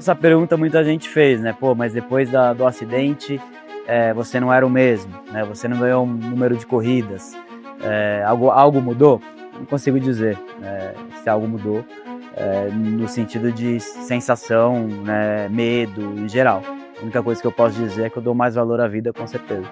Essa pergunta muita gente fez, né? Pô, mas depois do acidente, você não era o mesmo, né? Você não ganhou um número de corridas. Algo mudou? Não consigo dizer se algo mudou, no sentido de sensação, né, medo em geral. A única coisa que eu posso dizer é que eu dou mais valor à vida, com certeza.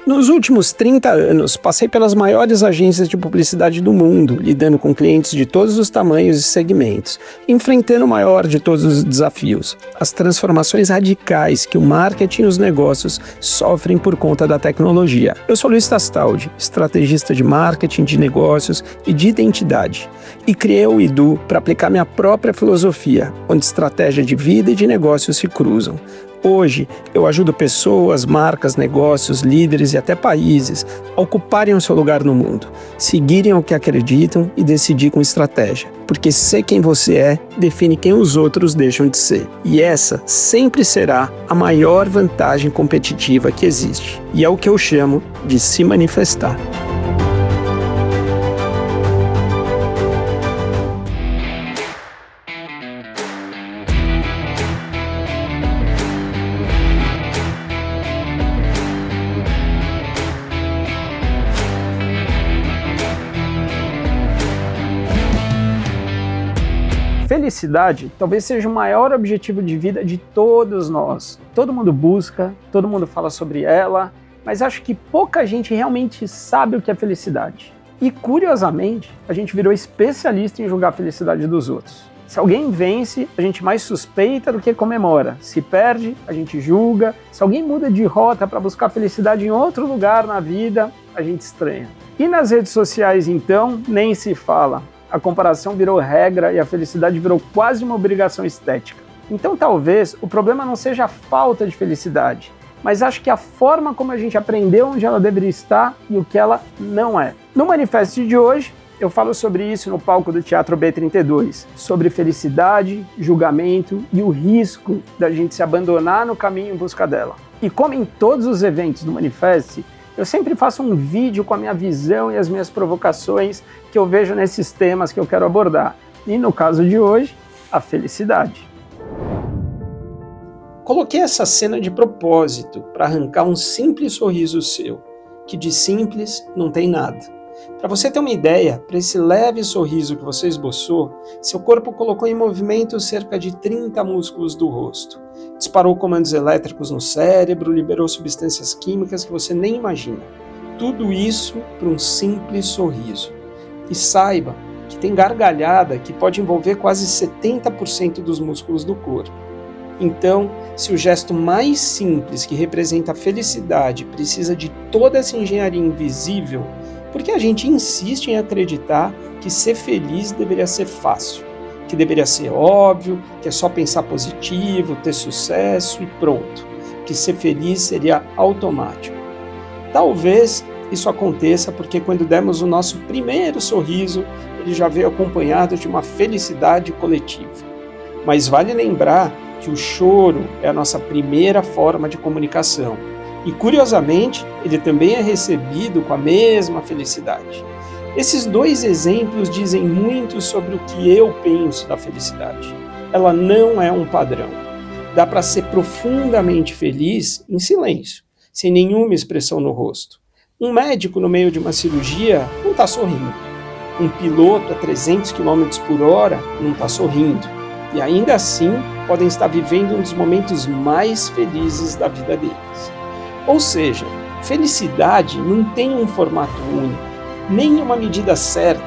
Nos últimos 30 anos, passei pelas maiores agências de publicidade do mundo, lidando com clientes de todos os tamanhos e segmentos, enfrentando o maior de todos os desafios, as transformações radicais que o marketing e os negócios sofrem por conta da tecnologia. Eu sou Luiz Tastaldi, estrategista de marketing, de negócios e de identidade, e criei o Edu para aplicar minha própria filosofia, onde estratégia de vida e de negócios se cruzam. Hoje, eu ajudo pessoas, marcas, negócios, líderes e até países a ocuparem o seu lugar no mundo, seguirem o que acreditam e decidir com estratégia. Porque ser quem você é define quem os outros deixam de ser. E essa sempre será a maior vantagem competitiva que existe. E é o que eu chamo de se manifestar. Felicidade talvez seja o maior objetivo de vida de todos nós. Todo mundo busca, todo mundo fala sobre ela, mas acho que pouca gente realmente sabe o que é felicidade. E curiosamente, a gente virou especialista em julgar a felicidade dos outros. Se alguém vence, a gente mais suspeita do que comemora. Se perde, a gente julga. Se alguém muda de rota para buscar felicidade em outro lugar na vida, a gente estranha. E nas redes sociais, então, nem se fala. A comparação virou regra e a felicidade virou quase uma obrigação estética. Então talvez o problema não seja a falta de felicidade, mas acho que a forma como a gente aprendeu onde ela deveria estar e o que ela não é. No manifesto de hoje, eu falo sobre isso no palco do Teatro B32, sobre felicidade, julgamento e o risco da gente se abandonar no caminho em busca dela. E como em todos os eventos do Manifeste, eu sempre faço um vídeo com a minha visão e as minhas provocações que eu vejo nesses temas que eu quero abordar. E no caso de hoje, a felicidade. Coloquei essa cena de propósito para arrancar um simples sorriso seu, que de simples não tem nada. Para você ter uma ideia, para esse leve sorriso que você esboçou, seu corpo colocou em movimento cerca de 30 músculos do rosto. Disparou comandos elétricos no cérebro, liberou substâncias químicas que você nem imagina. Tudo isso para um simples sorriso. E saiba que tem gargalhada que pode envolver quase 70% dos músculos do corpo. Então, se o gesto mais simples que representa a felicidade precisa de toda essa engenharia invisível, por que a gente insiste em acreditar que ser feliz deveria ser fácil? Que deveria ser óbvio, que é só pensar positivo, ter sucesso e pronto. Que ser feliz seria automático. Talvez isso aconteça porque quando demos o nosso primeiro sorriso, ele já veio acompanhado de uma felicidade coletiva. Mas vale lembrar que o choro é a nossa primeira forma de comunicação. E curiosamente, ele também é recebido com a mesma felicidade. Esses dois exemplos dizem muito sobre o que eu penso da felicidade. Ela não é um padrão. Dá para ser profundamente feliz em silêncio, sem nenhuma expressão no rosto. Um médico no meio de uma cirurgia não está sorrindo. Um piloto a 300 km por hora não está sorrindo. E ainda assim, podem estar vivendo um dos momentos mais felizes da vida deles. Ou seja, felicidade não tem um formato único, nem uma medida certa,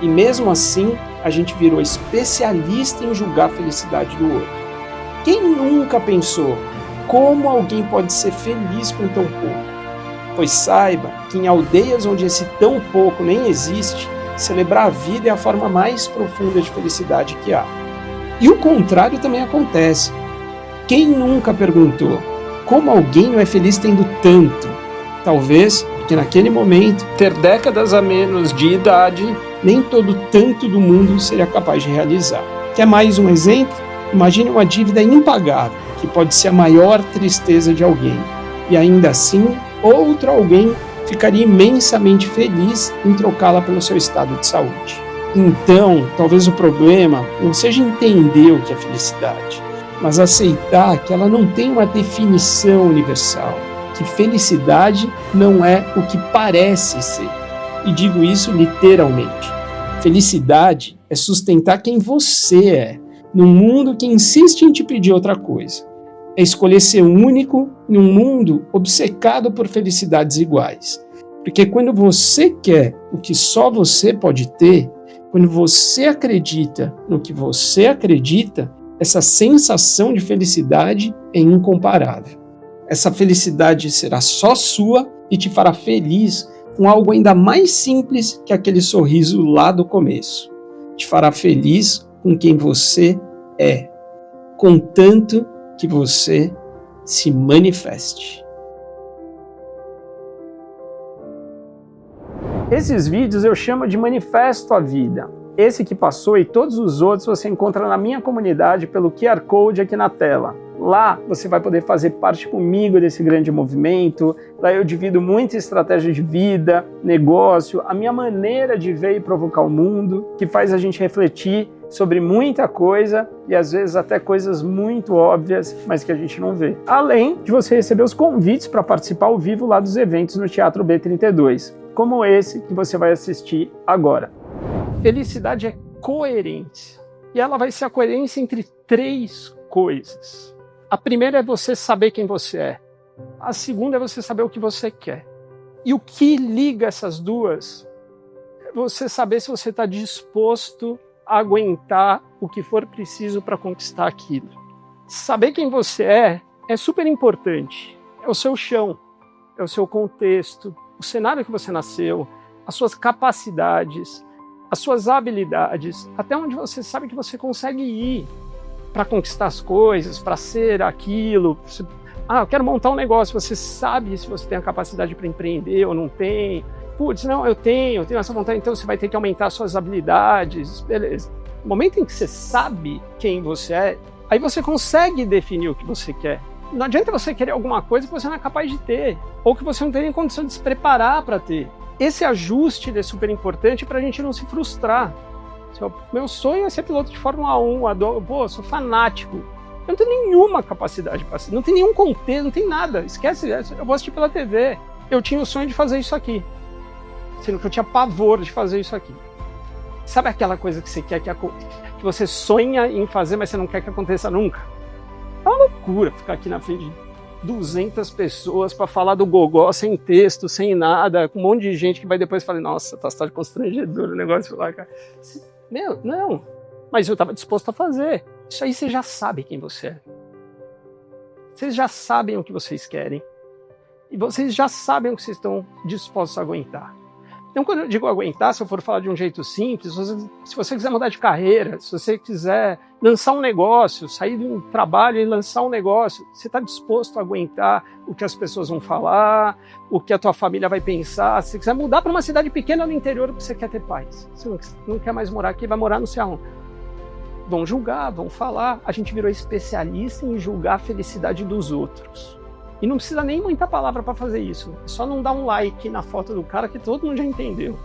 e mesmo assim a gente virou especialista em julgar a felicidade do outro. Quem nunca pensou como alguém pode ser feliz com tão pouco? Pois saiba que em aldeias onde esse tão pouco nem existe, celebrar a vida é a forma mais profunda de felicidade que há. E o contrário também acontece. Quem nunca perguntou como alguém não é feliz tendo tanto? Talvez porque naquele momento, ter décadas a menos de idade, nem todo tanto do mundo seria capaz de realizar. Quer mais um exemplo? Imagine uma dívida impagável, que pode ser a maior tristeza de alguém. E ainda assim, outro alguém ficaria imensamente feliz em trocá-la pelo seu estado de saúde. Então, talvez o problema não seja entender o que é felicidade, mas aceitar que ela não tem uma definição universal, que felicidade não é o que parece ser. E digo isso literalmente. Felicidade é sustentar quem você é, num mundo que insiste em te pedir outra coisa. É escolher ser único em um mundo obcecado por felicidades iguais. Porque quando você quer o que só você pode ter, quando você acredita no que você acredita, essa sensação de felicidade é incomparável. Essa felicidade será só sua e te fará feliz com algo ainda mais simples que aquele sorriso lá do começo. Te fará feliz com quem você é, contanto que você se manifeste. Esses vídeos eu chamo de Manifesto à Vida. Esse que passou e todos os outros você encontra na minha comunidade pelo QR Code aqui na tela. Lá você vai poder fazer parte comigo desse grande movimento. Lá eu divido muita estratégia de vida, negócio, a minha maneira de ver e provocar o mundo, que faz a gente refletir sobre muita coisa e às vezes até coisas muito óbvias, mas que a gente não vê. Além de você receber os convites para participar ao vivo lá dos eventos no Teatro B32, como esse que você vai assistir agora. Felicidade é coerência. E ela vai ser a coerência entre três coisas. A primeira é você saber quem você é. A segunda é você saber o que você quer. E o que liga essas duas é você saber se você está disposto a aguentar o que for preciso para conquistar aquilo. Saber quem você é super importante. É o seu chão, é o seu contexto, o cenário que você nasceu, as suas capacidades, as suas habilidades, até onde você sabe que você consegue ir para conquistar as coisas, para ser aquilo. Eu quero montar um negócio, você sabe se você tem a capacidade para empreender ou não tem. Putz, não, eu tenho essa vontade, então você vai ter que aumentar as suas habilidades, beleza. No momento em que você sabe quem você é, aí você consegue definir o que você quer. Não adianta você querer alguma coisa que você não é capaz de ter, ou que você não tem nem condição de se preparar para ter. Esse ajuste é super importante para a gente não se frustrar. Meu sonho é ser piloto de Fórmula 1, eu sou fanático. Eu não tenho nenhuma capacidade para ser, não tem nenhum contexto, não tem nada. Esquece, eu vou assistir pela TV. Eu tinha o sonho de fazer isso aqui, sendo que eu tinha pavor de fazer isso aqui. Sabe aquela coisa que você quer que você sonha em fazer, mas você não quer que aconteça nunca? É uma loucura ficar aqui na frente de 200 pessoas para falar do gogó, sem texto, sem nada, com um monte de gente que vai depois falar, nossa, tá constrangedor o negócio lá, cara. Meu, não. Mas eu estava disposto a fazer. Isso aí você já sabe quem você é. Vocês já sabem o que vocês querem. E vocês já sabem o que vocês estão dispostos a aguentar. Então, quando eu digo aguentar, se eu for falar de um jeito simples, se você quiser mudar de carreira, se você quiser lançar um negócio, sair de um trabalho e lançar um negócio, você está disposto a aguentar o que as pessoas vão falar, o que a tua família vai pensar. Se você quiser mudar para uma cidade pequena no interior porque você quer ter paz, você não quer mais morar aqui, vai morar no céu. Vão julgar, vão falar. A gente virou especialista em julgar a felicidade dos outros. E não precisa nem muita palavra para fazer isso. É só não dar um like na foto do cara que todo mundo já entendeu.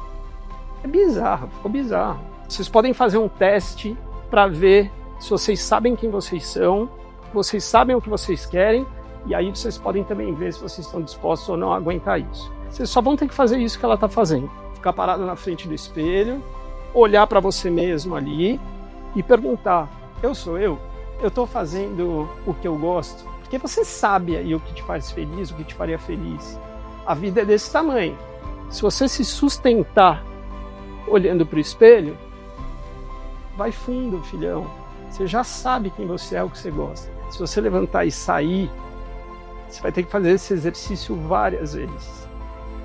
É bizarro, ficou bizarro. Vocês podem fazer um teste para ver se vocês sabem quem vocês são, vocês sabem o que vocês querem, e aí vocês podem também ver se vocês estão dispostos ou não a aguentar isso. Vocês só vão ter que fazer isso que ela está fazendo. Ficar parado na frente do espelho, olhar para você mesmo ali e perguntar, eu sou eu? Eu estou fazendo o que eu gosto? Porque você sabe aí o que te faz feliz, o que te faria feliz. A vida é desse tamanho. Se você se sustentar olhando para o espelho, vai fundo, filhão. Você já sabe quem você é, o que você gosta. Se você levantar e sair, você vai ter que fazer esse exercício várias vezes.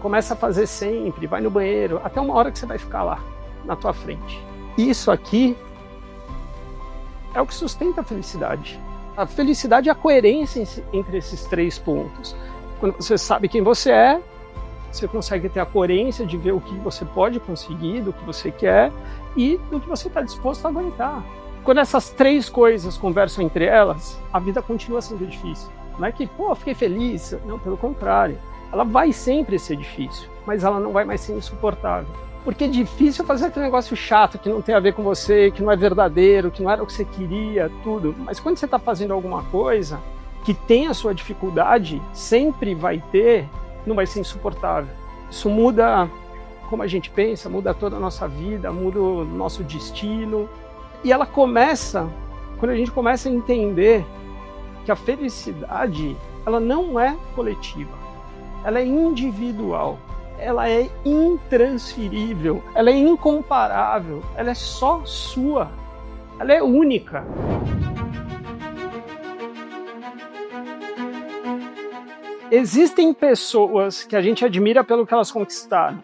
Começa a fazer sempre, vai no banheiro, até uma hora que você vai ficar lá, na tua frente. Isso aqui é o que sustenta a felicidade. A felicidade é a coerência entre esses três pontos. Quando você sabe quem você é, você consegue ter a coerência de ver o que você pode conseguir, do que você quer e do que você está disposto a aguentar. Quando essas três coisas conversam entre elas, a vida continua sendo difícil. Não é que, fiquei feliz. Não, pelo contrário. ela vai sempre ser difícil, mas ela não vai mais ser insuportável. Porque é difícil fazer aquele negócio chato que não tem a ver com você, que não é verdadeiro, que não era o que você queria, tudo. Mas quando você está fazendo alguma coisa que tem a sua dificuldade, sempre vai ter, não vai ser insuportável. Isso muda como a gente pensa, muda toda a nossa vida, muda o nosso destino. E ela começa, quando a gente começa a entender que a felicidade, ela não é coletiva, ela é individual. Ela é intransferível, ela é incomparável, ela é só sua, ela é única. Existem pessoas que a gente admira pelo que elas conquistaram.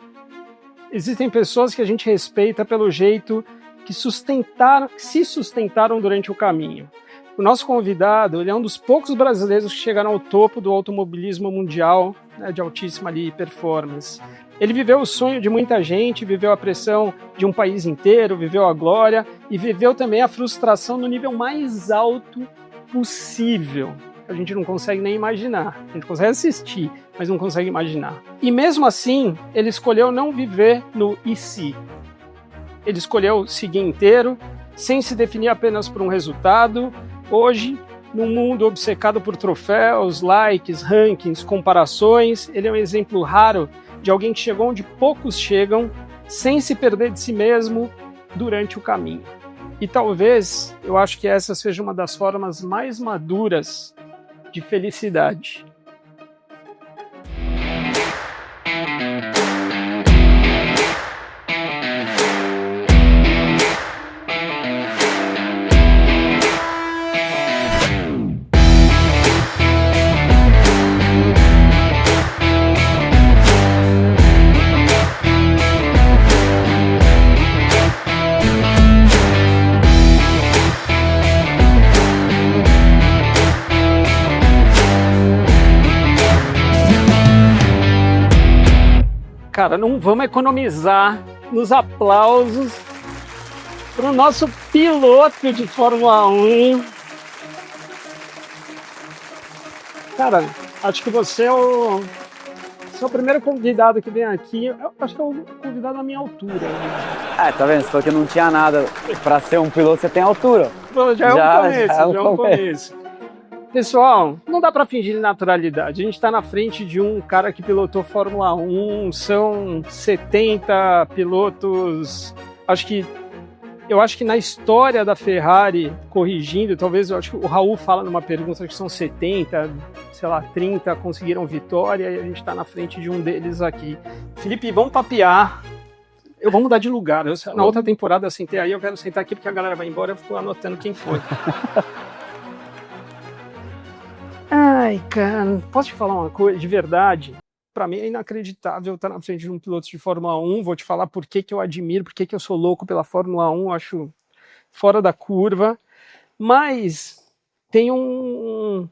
Existem pessoas que a gente respeita pelo jeito que se sustentaram durante o caminho. O nosso convidado, ele é um dos poucos brasileiros que chegaram ao topo do automobilismo mundial, né, de altíssima performance. Ele viveu o sonho de muita gente, viveu a pressão de um país inteiro, viveu a glória e viveu também a frustração no nível mais alto possível. A gente não consegue nem imaginar. A gente consegue assistir, mas não consegue imaginar. E mesmo assim, ele escolheu não viver no e se. Ele escolheu seguir inteiro, sem se definir apenas por um resultado. Hoje, num mundo obcecado por troféus, likes, rankings, comparações, ele é um exemplo raro de alguém que chegou onde poucos chegam, sem se perder de si mesmo durante o caminho. E talvez, eu acho que essa seja uma das formas mais maduras de felicidade. Cara, não vamos economizar nos aplausos para o nosso piloto de Fórmula 1. Cara, acho que você é o primeiro convidado que vem aqui. Eu acho que é o convidado à minha altura. Tá vendo? Você falou que não tinha nada. Para ser um piloto, você tem altura. Pô, já é um começo. Pessoal, não dá para fingir naturalidade. A gente está na frente de um cara que pilotou Fórmula 1, são 70 pilotos. Eu acho que na história da Ferrari, corrigindo, talvez, eu acho que o Raul fala numa pergunta que são 70, sei lá, 30 conseguiram vitória e a gente está na frente de um deles aqui. Felipe, vamos papear. Vamos mudar de lugar. Na outra temporada eu sentei aí, eu quero sentar aqui porque a galera vai embora, eu fico anotando quem foi. Ai, cara, posso te falar uma coisa de verdade? Para mim é inacreditável estar na frente de um piloto de Fórmula 1. Vou te falar por que eu admiro, por que eu sou louco pela Fórmula 1, acho fora da curva. Mas tem obrigado,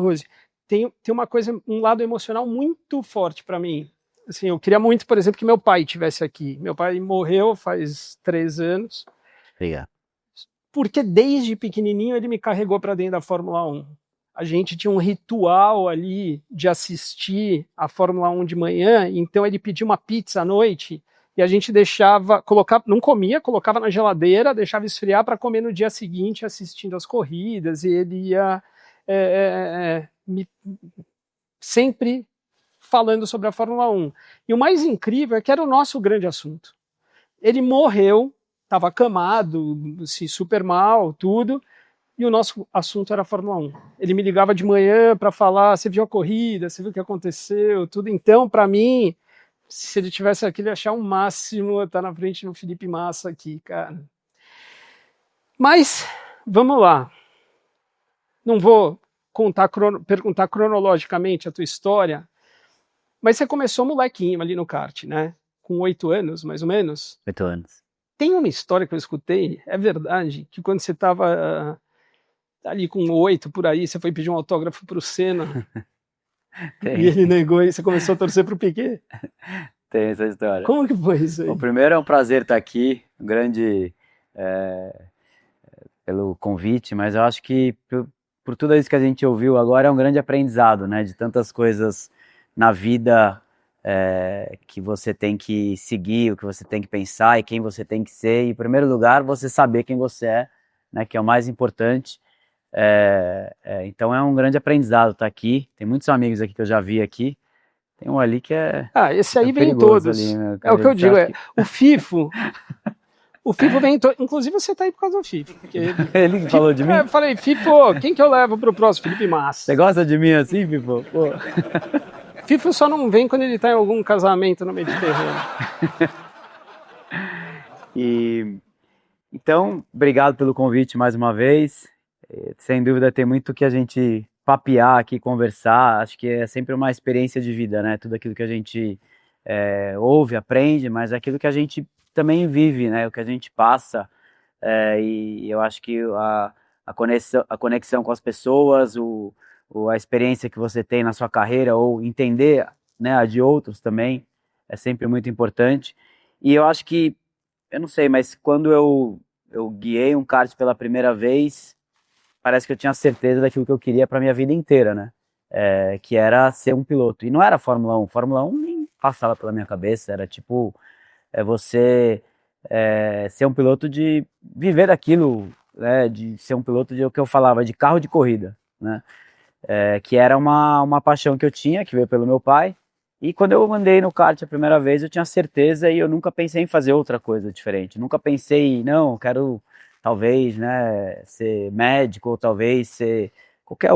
Rose. Tem uma coisa, um lado emocional muito forte para mim. Assim, eu queria muito, por exemplo, que meu pai estivesse aqui. Meu pai morreu faz 3 anos. Obrigado. Porque desde pequenininho ele me carregou para dentro da Fórmula 1. A gente tinha um ritual ali de assistir a Fórmula 1 de manhã, então ele pedia uma pizza à noite e a gente não comia, colocava na geladeira, deixava esfriar para comer no dia seguinte assistindo as corridas, e ele ia sempre falando sobre a Fórmula 1. E o mais incrível é que era o nosso grande assunto. Ele morreu, estava acamado, assim, super mal, tudo, e o nosso assunto era a Fórmula 1. Ele me ligava de manhã para falar, você viu a corrida, você viu o que aconteceu, tudo. Então, para mim, se ele tivesse aqui, ele ia achar um máximo estar na frente do Felipe Massa aqui, cara. Mas, vamos lá. Não vou perguntar cronologicamente a tua história, mas você começou molequinho ali no kart, né? Com 8 anos, mais ou menos. 8 anos. Tem uma história que eu escutei, é verdade, que quando você estava ali com 8 por aí, você foi pedir um autógrafo para o Senna e ele negou e você começou a torcer para o Piquet? Tem essa história. Como que foi isso aí? Bom, primeiro é um prazer estar aqui, grande pelo convite, mas eu acho que por tudo isso que a gente ouviu agora, é um grande aprendizado, né? De tantas coisas na vida que você tem que seguir, o que você tem que pensar e quem você tem que ser. E, em primeiro lugar, você saber quem você é, né? Que é o mais importante. Então é um grande aprendizado estar aqui. Tem muitos amigos aqui que eu já vi aqui. Tem um ali que esse aí vem em perigoso todos. ali, né? É o que eu digo, Que... o FIFO. O FIFO vem em todos. Inclusive você tá aí por causa do FIFO. Ele que falou de mim? Eu falei, FIFO, quem que eu levo pro próximo? Felipe Massa. Você gosta de mim assim, FIFO? Pô. FIFO só não vem quando ele tá em algum casamento no Mediterrâneo. Então, obrigado pelo convite mais uma vez. Sem dúvida tem muito que a gente papear aqui, conversar. Acho que é sempre uma experiência de vida, né? Tudo aquilo que a gente ouve, aprende, mas é aquilo que a gente também vive, né? O que a gente passa. E eu acho que a conexão com as pessoas, a experiência que você tem na sua carreira, ou entender, né, a de outros também, é sempre muito importante. E eu acho que, eu não sei, mas quando eu guiei um kart pela primeira vez, parece que eu tinha certeza daquilo que eu queria para minha vida inteira, né? Que era ser um piloto. E não era Fórmula 1. Fórmula 1 nem passava pela minha cabeça. Era tipo, você ser um piloto de viver aquilo, né? De ser um piloto de o que eu falava, de carro de corrida, né? Que era uma paixão que eu tinha, que veio pelo meu pai. E quando eu andei no kart a primeira vez, eu tinha certeza e eu nunca pensei em fazer outra coisa diferente. Nunca pensei, não, quero talvez, né, ser médico ou talvez ser qualquer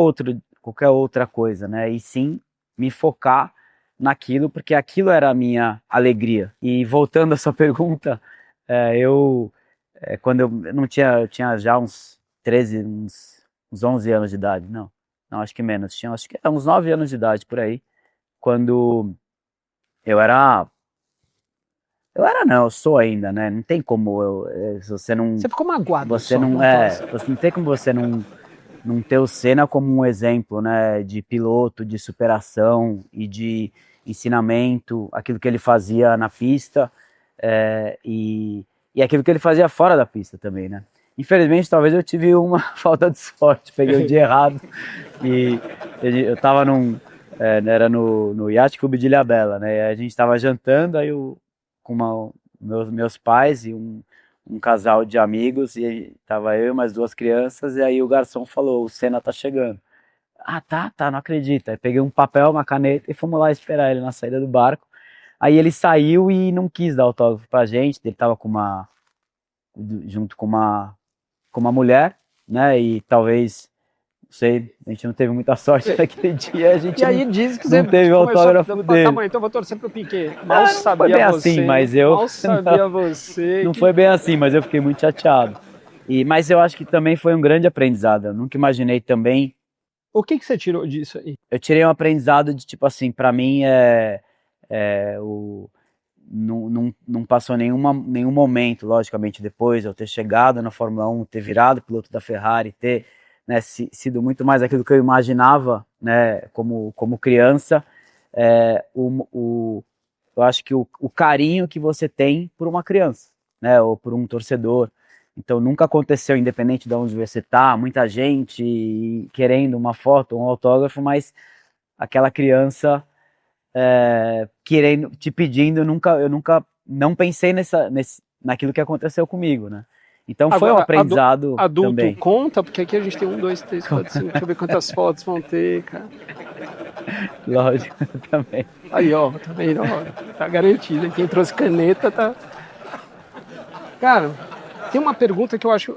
outra coisa, né? E sim me focar naquilo, porque aquilo era a minha alegria. E voltando à sua pergunta, quando eu não tinha, eu tinha já uns 13, uns 11 anos de idade, não, acho que menos, tinha acho que uns 9 anos de idade por aí, quando eu sou ainda, né? Não tem como se você não... Você ficou magoado. Você não não tem como você não ter o Senna como um exemplo, né? De piloto, de superação e de ensinamento, aquilo que ele fazia na pista e aquilo que ele fazia fora da pista também, né? Infelizmente, talvez eu tive uma falta de sorte, peguei o dia errado e eu tava era no Yacht Clube de Ilhabela, né? A gente tava jantando, aí com meus pais e um casal de amigos, e tava eu e mais 2 crianças, e aí o garçom falou, o Senna tá chegando. Ah, tá, não acredito. Aí peguei um papel, uma caneta e fomos lá esperar ele na saída do barco. Aí ele saiu e não quis dar autógrafo pra gente, ele tava junto com uma mulher, né, e talvez... Não sei, a gente não teve muita sorte naquele dia, a gente diz que não teve o autógrafo dele. Tá bom, então vou torcer pro Piquet. Mal sabia foi bem você. Assim, mas eu... Mal sabia você. Não foi bem assim, mas eu fiquei muito chateado. Mas eu acho que também foi um grande aprendizado. Eu nunca imaginei também... O que você tirou disso aí? Eu tirei um aprendizado de, tipo assim, pra mim não passou nenhum momento, logicamente, depois de eu ter chegado na Fórmula 1, ter virado piloto da Ferrari, ter... Né, sido muito mais aquilo que eu imaginava, né, como criança, eu acho que o carinho que você tem por uma criança, né, ou por um torcedor. Então nunca aconteceu, independente de onde você está, muita gente querendo uma foto, um autógrafo, mas aquela criança querendo, te pedindo, eu nunca não pensei naquilo que aconteceu comigo, né? Então foi um aprendizado adulto também. Conta, porque aqui a gente tem 1, 2, 3, 4, 5, deixa eu ver quantas fotos vão ter, cara. Lógico, também. Aí, ó, tá vendo? Tá garantido. Quem trouxe caneta tá... Cara, tem uma pergunta que eu acho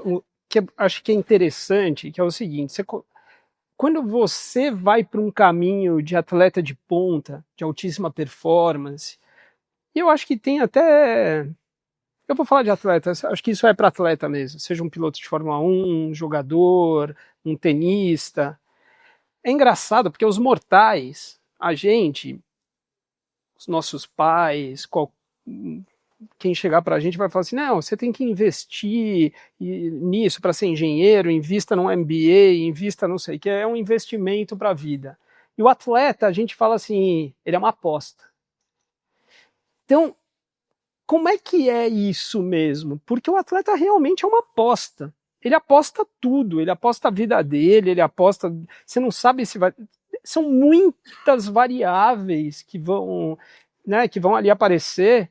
que é interessante, que é o seguinte, quando você vai para um caminho de atleta de ponta, de altíssima performance, e eu acho que tem até... Eu vou falar de atleta, acho que isso é para atleta mesmo, seja um piloto de Fórmula 1, um jogador, um tenista. É engraçado porque os mortais, a gente, os nossos pais, quem chegar para a gente vai falar assim, não, você tem que investir nisso para ser engenheiro, invista num MBA, invista não sei o que, é um investimento para a vida. E o atleta, a gente fala assim, ele é uma aposta. Então, como é que é isso mesmo? Porque o atleta realmente é uma aposta. ele aposta tudo, ele aposta a vida dele, ele aposta... Você não sabe se vai... São muitas variáveis que vão, né, que vão ali aparecer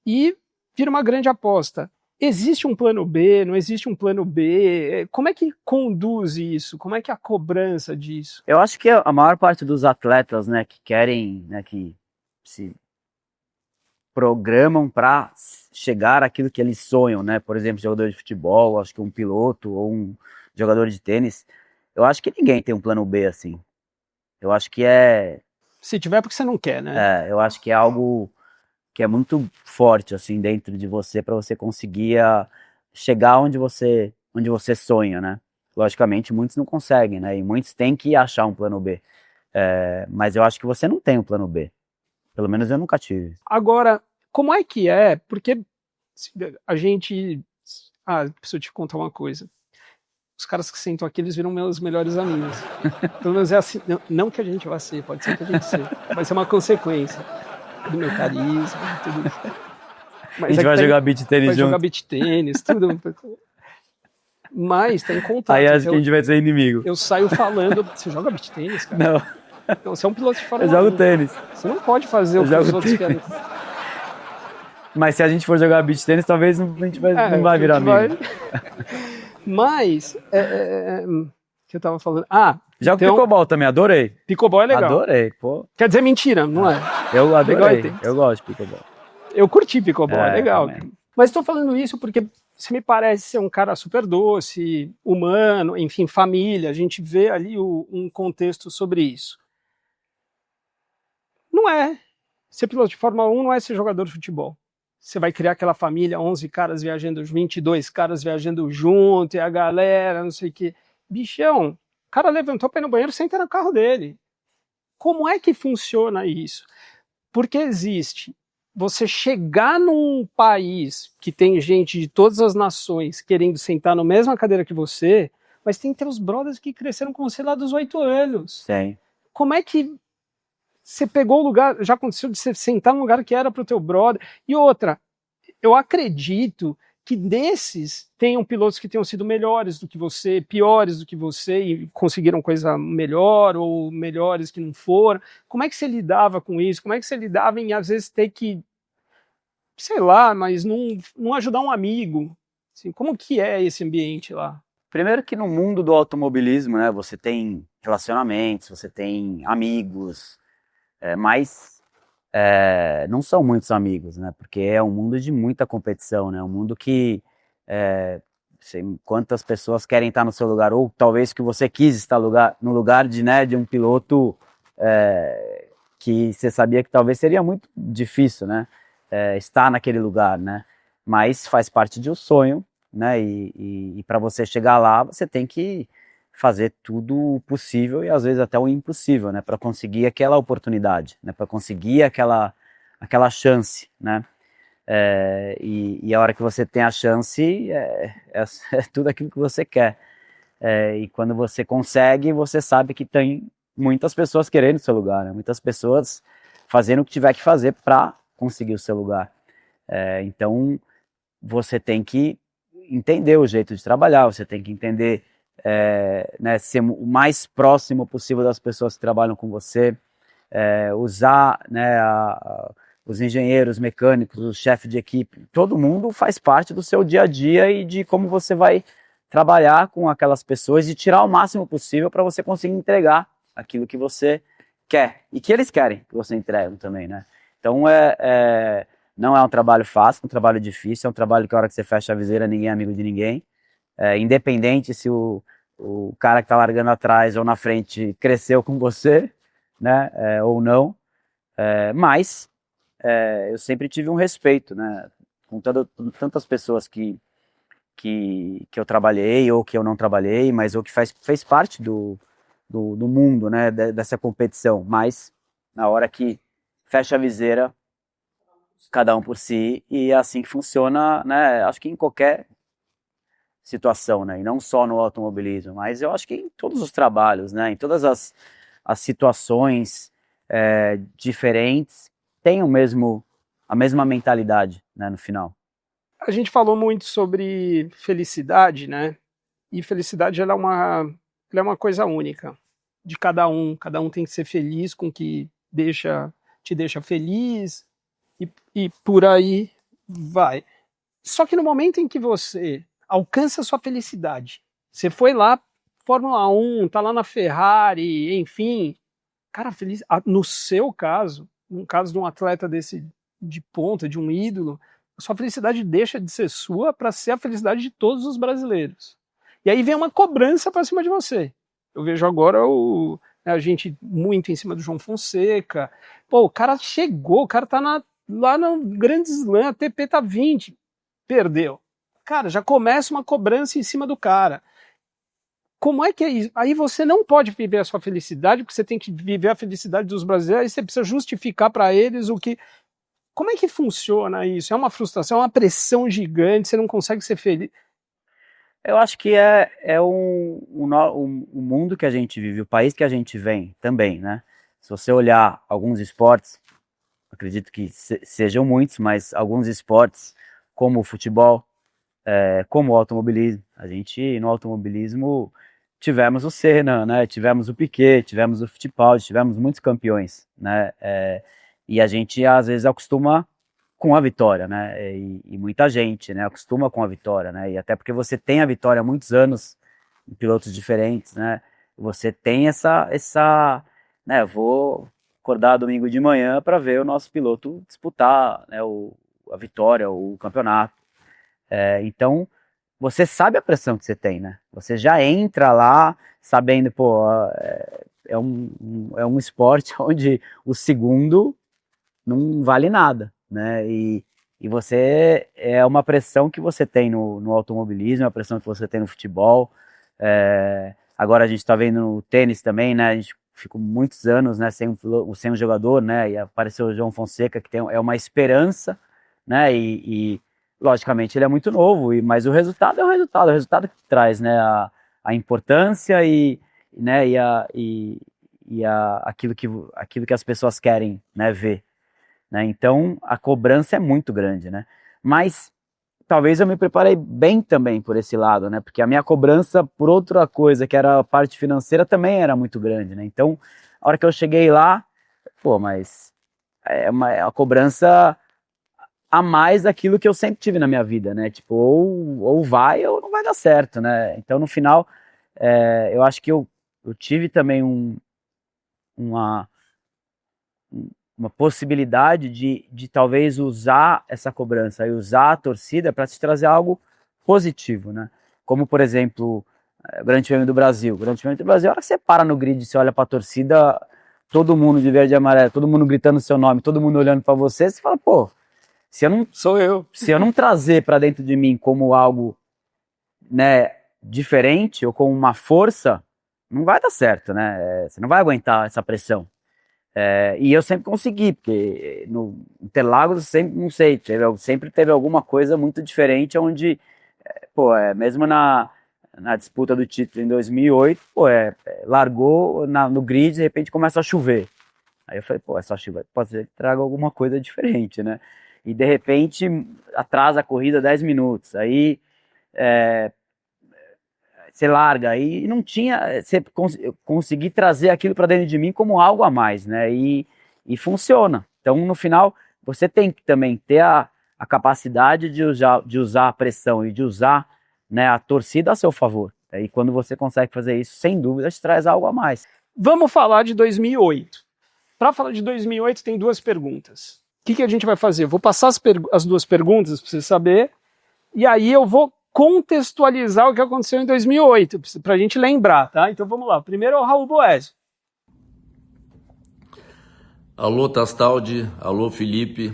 e vira uma grande aposta. Existe um plano B? Não existe um plano B? Como é que conduz isso? Como é que é a cobrança disso? Eu acho que a maior parte dos atletas, né, que querem, né, que se programam para chegar àquilo que eles sonham, né? Por exemplo, jogador de futebol, acho que um piloto ou um jogador de tênis. Eu acho que ninguém tem um plano B assim. Eu acho que se tiver, porque você não quer, né? Eu acho que é algo que é muito forte assim dentro de você para você conseguir chegar onde você sonha, né? Logicamente, muitos não conseguem, né? E muitos têm que achar um plano B. Mas eu acho que você não tem um plano B. Pelo menos eu nunca tive. Agora, como é que é? Porque a gente... preciso te contar uma coisa. Os caras que sentam aqui, eles viram meus melhores amigos. Pelo menos é assim. Não que a gente vá ser, pode ser que a gente seja. Vai ser uma consequência do meu carisma, tudo isso. Mas a gente vai jogar beach tênis junto. Vai jogar beach tênis, tudo. Mas tem contato. Aí acho que a gente vai ser inimigo. Eu saio falando... Você joga beach tênis, cara? Não. Então, você é um piloto de Fórmula 1. Eu jogo tênis. Você não pode fazer o que os outros querem. Mas se a gente for jogar beach tênis, talvez a gente não vai virar amigo. Mas, que eu tava falando... Jogo pickleball também, adorei. Pickleball é legal. Adorei, pô. Quer dizer, mentira, não é? Eu adorei, eu gosto de pickleball. Eu curti pickleball, é legal. Também. Mas estou falando isso porque você me parece ser um cara super doce, humano, enfim, família. A gente vê ali um contexto sobre isso. Não é. Ser piloto de Fórmula 1 não é ser jogador de futebol. Você vai criar aquela família, 11 caras viajando, 22 caras viajando junto, e a galera, não sei o quê. Bichão, o cara levantou para ir no banheiro, senta no carro dele. Como é que funciona isso? Porque existe você chegar num país que tem gente de todas as nações querendo sentar na mesma cadeira que você, mas tem que ter os brothers que cresceram com você lá dos 8 anos. Sim. Como é que você pegou o lugar, já aconteceu de você sentar num lugar que era pro teu brother? E outra, eu acredito que desses tenham pilotos que tenham sido melhores do que você, piores do que você e conseguiram coisa melhor ou melhores que não foram. Como é que você lidava com isso? Como é que você lidava em às vezes ter que, sei lá, mas não ajudar um amigo? Assim, como que é esse ambiente lá? Primeiro que no mundo do automobilismo, né, você tem relacionamentos, você tem amigos, mas não são muitos amigos, né? Porque é um mundo de muita competição, né? Um mundo que sei quantas pessoas querem estar no seu lugar, ou talvez que você quis estar no lugar de um piloto que você sabia que talvez seria muito difícil, né? Estar naquele lugar, né? Mas faz parte de um sonho, né? E para você chegar lá, você tem que fazer tudo o possível e às vezes até o impossível, né, para conseguir aquela oportunidade, né, para conseguir aquela chance, né, e a hora que você tem a chance é tudo aquilo que você quer, e quando você consegue, você sabe que tem muitas pessoas querendo o seu lugar, né, muitas pessoas fazendo o que tiver que fazer para conseguir o seu lugar, então você tem que entender o jeito de trabalhar, você tem que entender né, ser o mais próximo possível das pessoas que trabalham com você, usar, né, os engenheiros, mecânicos, o chefe de equipe, todo mundo faz parte do seu dia a dia e de como você vai trabalhar com aquelas pessoas e tirar o máximo possível para você conseguir entregar aquilo que você quer e que eles querem que você entregue também, né? Então não é um trabalho fácil, é um trabalho difícil, é um trabalho que a hora que você fecha a viseira ninguém é amigo de ninguém. Independente se o cara que está largando atrás ou na frente cresceu com você, né, ou não, mas eu sempre tive um respeito, né, com tantas pessoas que eu trabalhei ou que eu não trabalhei, mas ou que fez parte do mundo, né, dessa competição, mas na hora que fecha a viseira, cada um por si, e é assim que funciona, né, acho que em qualquer situação, né? E não só no automobilismo, mas eu acho que em todos os trabalhos, né? Em todas as situações diferentes, tem a mesma mentalidade, né? No final. A gente falou muito sobre felicidade, né? E felicidade ela é uma coisa única de cada um tem que ser feliz com o que te deixa feliz e por aí vai. Só que no momento em que você alcança a sua felicidade, você foi lá, Fórmula 1, tá lá na Ferrari, enfim, cara, feliz. No seu caso, no caso de um atleta desse de ponta, de um ídolo, a sua felicidade deixa de ser sua para ser a felicidade de todos os brasileiros. E aí vem uma cobrança para cima de você. Eu vejo agora a gente muito em cima do João Fonseca. Pô, o cara chegou, o cara tá lá no Grande Slam, a ATP tá 20, perdeu. Cara, já começa uma cobrança em cima do cara. Como é que é isso? Aí você não pode viver a sua felicidade, porque você tem que viver a felicidade dos brasileiros, aí você precisa justificar para eles o que... Como é que funciona isso? É uma frustração, é uma pressão gigante, você não consegue ser feliz. Eu acho que é o mundo que a gente vive, o país que a gente vem também, né? Se você olhar alguns esportes, acredito que sejam muitos, mas alguns esportes, como o futebol, como o automobilismo, a gente no automobilismo tivemos o Senna, né? Tivemos o Piquet, tivemos o Fittipaldi, tivemos muitos campeões, né? E a gente às vezes acostuma com a vitória, né? E muita gente, né, acostuma com a vitória, né? E até porque você tem a vitória há muitos anos em pilotos diferentes, né? Você tem essa, né? Eu vou acordar domingo de manhã para ver o nosso piloto disputar, né, a vitória, o campeonato. Então você sabe a pressão que você tem, né? Você já entra lá sabendo, pô, é um esporte onde o segundo não vale nada, né? E você é uma pressão que você tem no automobilismo, é uma pressão que você tem no futebol. Agora a gente está vendo no tênis também, né? A gente ficou muitos anos, né, sem um jogador, né? E apareceu o João Fonseca, que é uma esperança, né? E logicamente ele é muito novo, mas o resultado é o resultado que traz, né? A importância né? Aquilo que as pessoas querem, né, ver. Né? Então a cobrança é muito grande, né? Mas talvez eu me preparei bem também por esse lado, né? Porque a minha cobrança por outra coisa, que era a parte financeira, também era muito grande, né? Então, a hora que eu cheguei lá, pô, mas é uma cobrança a mais daquilo que eu sempre tive na minha vida, né? Tipo, ou vai ou não vai dar certo, né? Então, no final, eu acho que eu tive também uma possibilidade de talvez usar essa cobrança e usar a torcida para te trazer algo positivo, né? Como, por exemplo, o Grande Prêmio do Brasil. O Grande Prêmio do Brasil, a hora que você para no grid, você olha para a torcida, todo mundo de verde e amarelo, todo mundo gritando seu nome, todo mundo olhando para você, você fala, pô, se eu não trazer para dentro de mim como algo, né, diferente ou como uma força, não vai dar certo, né? Você não vai aguentar essa pressão. E eu sempre consegui, porque no Interlagos sempre, não sei, sempre teve alguma coisa muito diferente, onde, pô, mesmo na disputa do título em 2008, pô, largou no grid, de repente começa a chover. Aí eu falei, pô, é só chuva, pode ser que traga alguma coisa diferente, né? E de repente atrasa a corrida 10 minutos, aí você larga, e não tinha, você conseguir trazer aquilo para dentro de mim como algo a mais, né? E funciona. Então, no final, você tem que também ter a capacidade de usar a pressão e de usar, né, a torcida a seu favor. E quando você consegue fazer isso, sem dúvida, te traz algo a mais. Vamos falar de 2008. Para falar de 2008, tem duas perguntas. O que a gente vai fazer? Eu vou passar as duas perguntas para você saber, e aí eu vou contextualizar o que aconteceu em 2008, para a gente lembrar, tá? Então vamos lá. Primeiro é o Raul Boésio. Alô, Tastaldi. Alô, Felipe.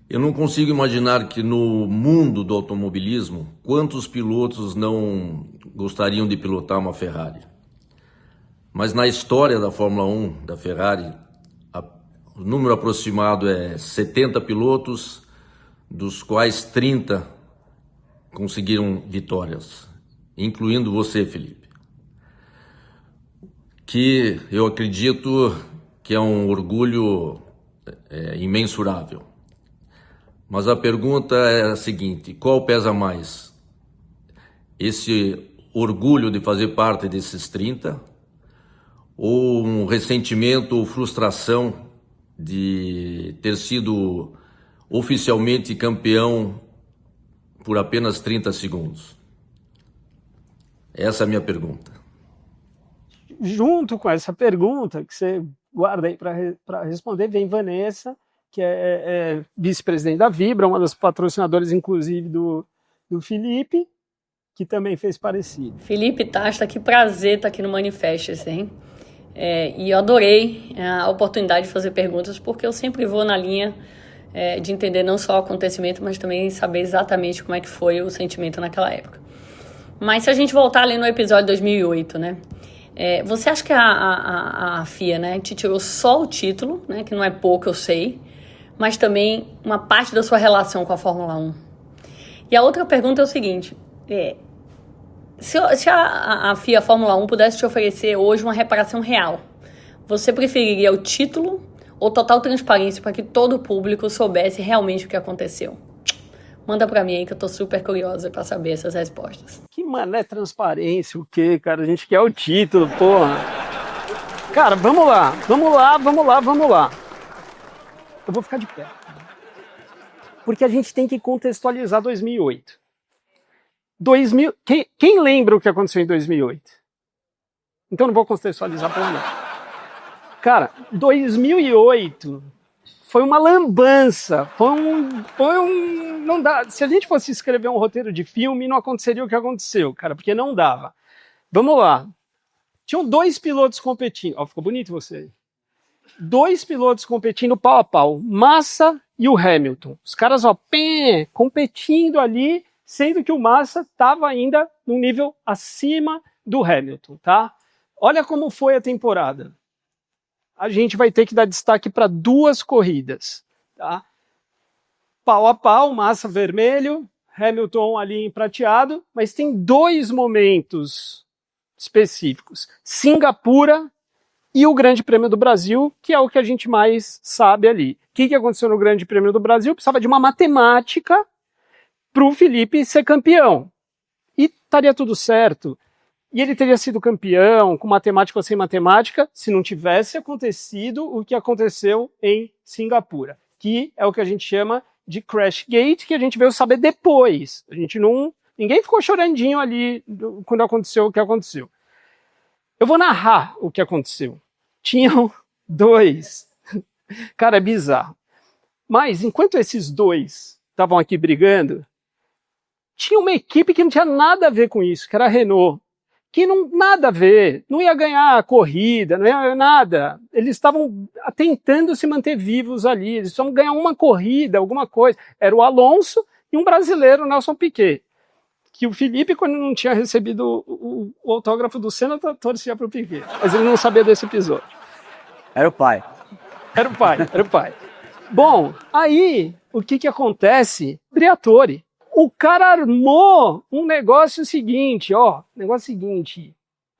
Eu não consigo imaginar que no mundo do automobilismo, quantos pilotos não gostariam de pilotar uma Ferrari. Mas na história da Fórmula 1, da Ferrari, o número aproximado é 70 pilotos, dos quais 30 conseguiram vitórias, incluindo você, Felipe. Que eu acredito que é um orgulho imensurável. Mas a pergunta é a seguinte: qual pesa mais? esse orgulho de fazer parte desses 30, ou um ressentimento ou frustração de ter sido oficialmente campeão por apenas 30 segundos? Essa é a minha pergunta. Junto com essa pergunta que você guarda aí para responder, vem Vanessa, que é vice-presidente da Vibra, uma das patrocinadoras, inclusive, do Felipe, que também fez parecido. Felipe Tasta, que prazer estar aqui no Manifestes, hein? E eu adorei a oportunidade de fazer perguntas, porque eu sempre vou na linha de entender não só o acontecimento, mas também saber exatamente como é que foi o sentimento naquela época. Mas se a gente voltar ali no episódio 2008, né? Você acha que a FIA, né, te tirou só o título, né, que não é pouco, eu sei, mas também uma parte da sua relação com a Fórmula 1? E a outra pergunta é o seguinte, se a FIA Fórmula 1 pudesse te oferecer hoje uma reparação real, você preferiria o título ou total transparência para que todo o público soubesse realmente o que aconteceu? Manda pra mim aí que eu tô super curiosa pra saber essas respostas. Que mané transparência, o quê, cara? A gente quer o título, porra. Cara, vamos lá. Eu vou ficar de pé. Porque a gente tem que contextualizar 2008. Quem lembra o que aconteceu em 2008? Então não vou contextualizar pra não. Cara, 2008... foi uma lambança, não dá. Se a gente fosse escrever um roteiro de filme, não aconteceria o que aconteceu, cara, porque não dava. Vamos lá. Tinham 2 pilotos competindo. Ó, ficou bonito você aí. 2 pilotos competindo pau a pau, Massa e o Hamilton. Os caras, ó, competindo ali, sendo que o Massa estava ainda num nível acima do Hamilton, tá? Olha como foi a temporada. A gente vai ter que dar destaque para 2 corridas, tá? Pau a pau, Massa vermelho, Hamilton ali em prateado, mas tem 2 momentos específicos. Singapura e o Grande Prêmio do Brasil, que é o que a gente mais sabe ali. O que aconteceu no Grande Prêmio do Brasil? Precisava de uma matemática para o Felipe ser campeão. E estaria tudo certo. E ele teria sido campeão, com matemática ou sem matemática, se não tivesse acontecido o que aconteceu em Singapura, que é o que a gente chama de Crash Gate, que a gente veio saber depois. Ninguém ficou chorandinho ali quando aconteceu o que aconteceu. Eu vou narrar o que aconteceu. Tinham 2. Cara, é bizarro. Mas, enquanto esses 2 estavam aqui brigando, tinha uma equipe que não tinha nada a ver com isso, que era a Renault. Que nada a ver, não ia ganhar a corrida, não ia nada. Eles estavam tentando se manter vivos ali, eles precisavam ganhar uma corrida, alguma coisa. Era o Alonso e um brasileiro, o Nelson Piquet. Que o Felipe, quando não tinha recebido o autógrafo do Senna, torcia para o Piquet. Mas ele não sabia desse episódio. Era o pai. Era o pai. Bom, aí, o que acontece? Briatore. O cara armou um negócio seguinte,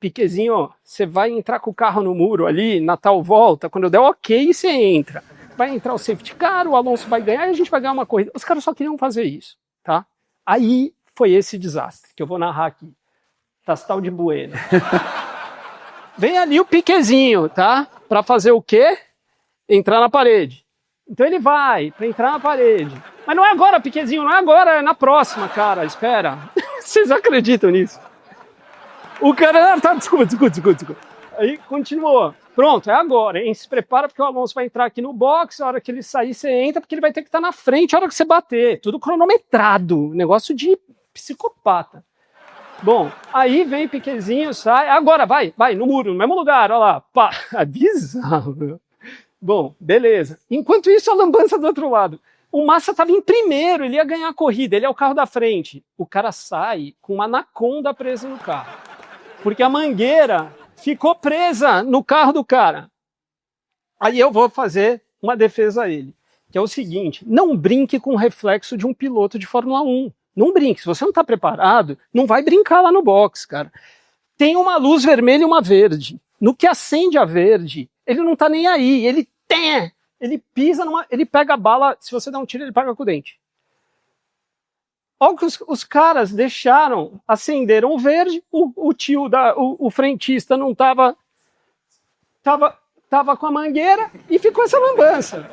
Piquezinho, você vai entrar com o carro no muro ali, na tal volta, quando eu der ok, você entra. Vai entrar o safety car, o Alonso vai ganhar e a gente vai ganhar uma corrida. Os caras só queriam fazer isso, tá? Aí foi esse desastre, que eu vou narrar aqui. Tastal de Bueno. Vem ali o Piquezinho, tá? Pra fazer o quê? Entrar na parede. Então ele vai pra entrar na parede. Mas não é agora, Piquezinho, não é agora, é na próxima, cara, espera. Vocês acreditam nisso? O cara, desculpa. Aí continuou. Pronto, é agora, hein? Se prepara porque o Alonso vai entrar aqui no box, a hora que ele sair, você entra, porque ele vai ter que estar na frente a hora que você bater. Tudo cronometrado, negócio de psicopata. Bom, aí vem Piquezinho, sai, agora vai, no muro, no mesmo lugar, olha lá. Pá, bizarro, meu. Bom, beleza. Enquanto isso, a lambança do outro lado. O Massa estava em primeiro, ele ia ganhar a corrida, ele é o carro da frente. O cara sai com uma anaconda presa no carro. Porque a mangueira ficou presa no carro do cara. Aí eu vou fazer uma defesa a ele, que é o seguinte: não brinque com o reflexo de um piloto de Fórmula 1. Não brinque. Se você não está preparado, não vai brincar lá no box, cara. Tem uma luz vermelha e uma verde. No que acende a verde, ele não está nem aí. Ele pisa ele pega a bala, se você dá um tiro, ele pega com o dente. Olha que os caras deixaram, acenderam o verde, o frentista não tava com a mangueira e ficou essa lambança.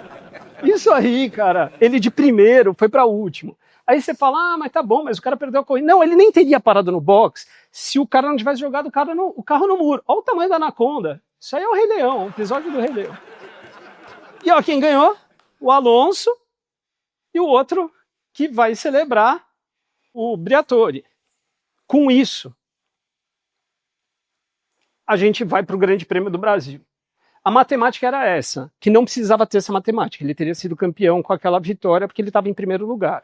Isso aí, cara, ele de primeiro foi para último. Aí você fala, mas tá bom, mas o cara perdeu a corrida. Não, ele nem teria parado no box se o cara não tivesse jogado o carro no muro. Olha o tamanho da anaconda. Isso aí é o Rei Leão, o episódio do Rei Leão. E ó, quem ganhou? O Alonso e o outro que vai celebrar, o Briatore. Com isso, a gente vai para o Grande Prêmio do Brasil. A matemática era essa, que não precisava ter essa matemática. Ele teria sido campeão com aquela vitória porque ele estava em primeiro lugar.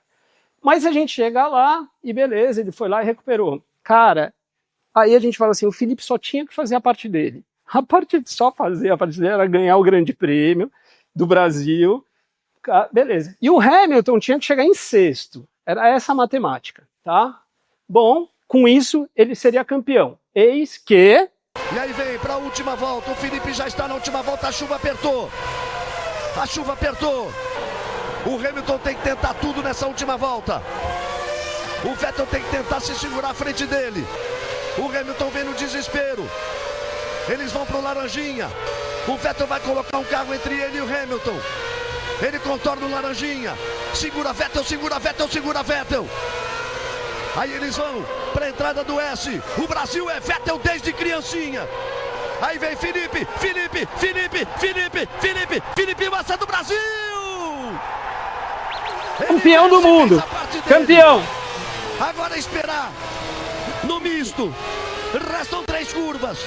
Mas a gente chega lá e beleza, ele foi lá e recuperou. Cara, aí a gente fala assim, o Felipe só tinha que fazer a parte dele. A parte de só fazer a parte dele era ganhar o Grande Prêmio do Brasil. Beleza. E o Hamilton tinha que chegar em sexto. Era essa a matemática, tá? Bom, com isso ele seria campeão. Eis que... E aí vem para a última volta, o Felipe já está na última volta, a chuva apertou. A chuva apertou. O Hamilton tem que tentar tudo nessa última volta. O Vettel tem que tentar se segurar à frente dele. O Hamilton vem no desespero. Eles vão para o laranjinha. O Vettel vai colocar um carro entre ele e o Hamilton. Ele contorna o laranjinha. Segura Vettel, segura Vettel, segura Vettel. Aí eles vão para a entrada do S. O Brasil é Vettel desde criancinha. Aí vem Felipe Massa do Brasil! Campeão do mundo! Campeão! Agora é esperar no misto. Restam 3 curvas.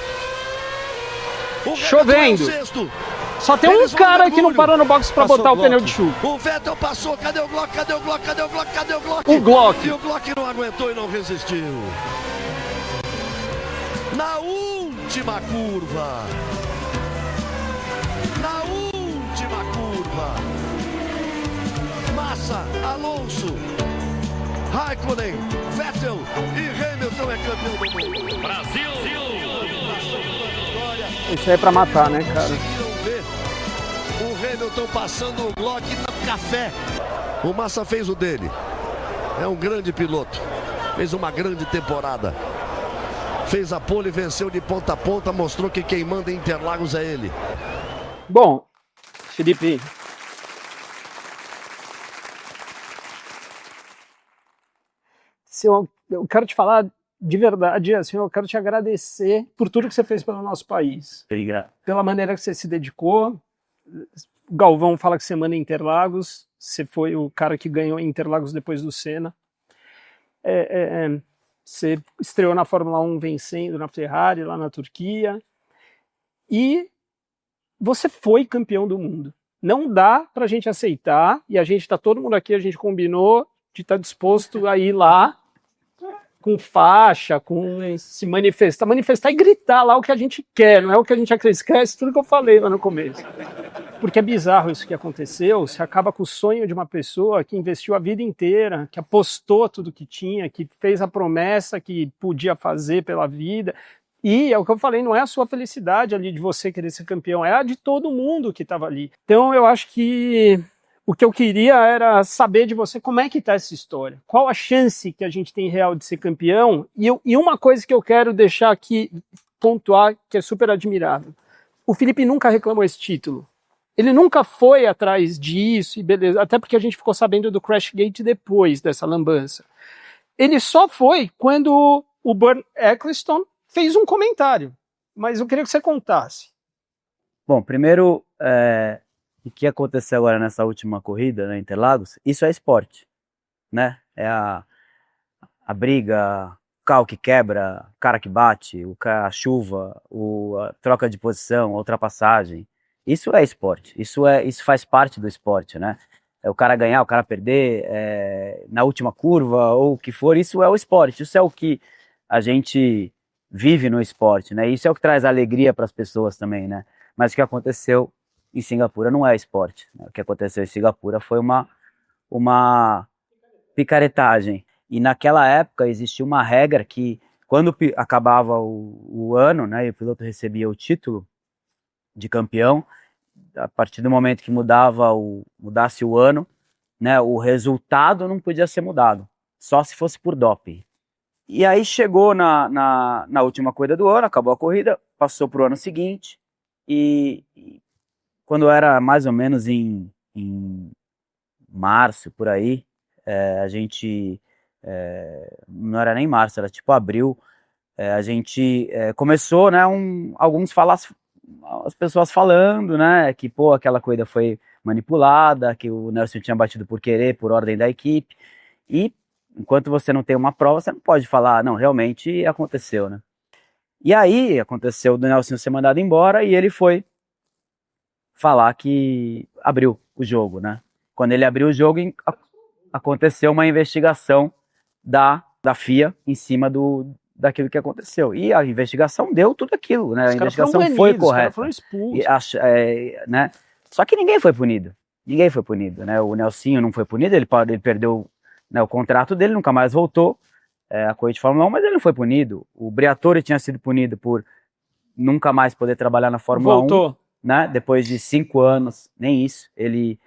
Chovendo. Só tem um cara que não parou no box pra botar o pneu de chuva. O Vettel passou, cadê o Glock? Cadê o Glock? Cadê o Glock? Cadê o Glock? O Glock. E o Glock não aguentou e não resistiu. Na última curva. Na última curva. Massa, Alonso, Raikkonen, Vettel e Hamilton é campeão do mundo. Brasil! Isso aí é pra matar, né, cara? O Hamilton passando o Glock no café. O Massa fez o dele. É um grande piloto. Fez uma grande temporada. Fez a pole, venceu de ponta a ponta, mostrou que quem manda em Interlagos é ele. Bom, Felipe, eu quero te falar de verdade, assim, eu quero te agradecer por tudo que você fez pelo nosso país. Obrigado. Pela maneira que você se dedicou. O Galvão fala que você manda em Interlagos, você foi o cara que ganhou em Interlagos depois do Senna. Você estreou na Fórmula 1 vencendo na Ferrari, lá na Turquia, e você foi campeão do mundo. Não dá pra gente aceitar, e a gente tá todo mundo aqui, a gente combinou de estar disposto a ir lá, com faixa, com se manifestar e gritar lá o que a gente quer, não é o que a gente acredita, esquece tudo que eu falei lá no começo. Porque é bizarro isso que aconteceu, você acaba com o sonho de uma pessoa que investiu a vida inteira, que apostou tudo que tinha, que fez a promessa que podia fazer pela vida, e é o que eu falei, não é a sua felicidade ali de você querer ser campeão, é a de todo mundo que estava ali. Então eu acho que o que eu queria era saber de você como é que está essa história, qual a chance que a gente tem real de ser campeão, e uma coisa que eu quero deixar aqui, pontuar, que é super admirável. O Felipe nunca reclamou esse título. Ele nunca foi atrás disso, e beleza, até porque a gente ficou sabendo do Crashgate depois dessa lambança. Ele só foi quando o Bernie Ecclestone fez um comentário, mas eu queria que você contasse. Bom, primeiro, o que aconteceu agora nessa última corrida, né, Interlagos, isso é esporte, né? É a briga, o carro que quebra, o cara que bate, a chuva, a troca de posição, a ultrapassagem. Isso é esporte, isso faz parte do esporte, né? É o cara ganhar, o cara perder, na última curva, ou o que for, isso é o esporte, isso é o que a gente vive no esporte, né? Isso é o que traz alegria para as pessoas também, né? Mas o que aconteceu em Singapura não é esporte, né? O que aconteceu em Singapura foi uma picaretagem. E naquela época existia uma regra que, quando acabava o ano, né, e o piloto recebia o título de campeão, a partir do momento que mudasse o ano, né, o resultado não podia ser mudado. só se fosse por doping. E aí chegou na última corrida do ano, acabou a corrida, passou para o ano seguinte, e quando era mais ou menos em março, por aí, a gente, não era nem março, era tipo abril, a gente começou, né, as pessoas falando, né, que pô, aquela corrida foi manipulada, que o Nelson tinha batido por querer, por ordem da equipe, e enquanto você não tem uma prova, você não pode falar, não, realmente aconteceu, né. E aí aconteceu do Nelson ser mandado embora e ele foi falar que abriu o jogo, né. Quando ele abriu o jogo, aconteceu uma investigação da FIA em cima daquilo que aconteceu. E a investigação deu tudo aquilo, né? A investigação foi correta. Os caras foram expulsos. Né? Só que ninguém foi punido. Ninguém foi punido, né? O Nelsinho não foi punido, ele perdeu, né, o contrato dele, nunca mais voltou a corrida de Fórmula 1, mas ele não foi punido. O Briatore tinha sido punido por nunca mais poder trabalhar na Fórmula 1. Né? Depois de 5 anos, nem isso, ele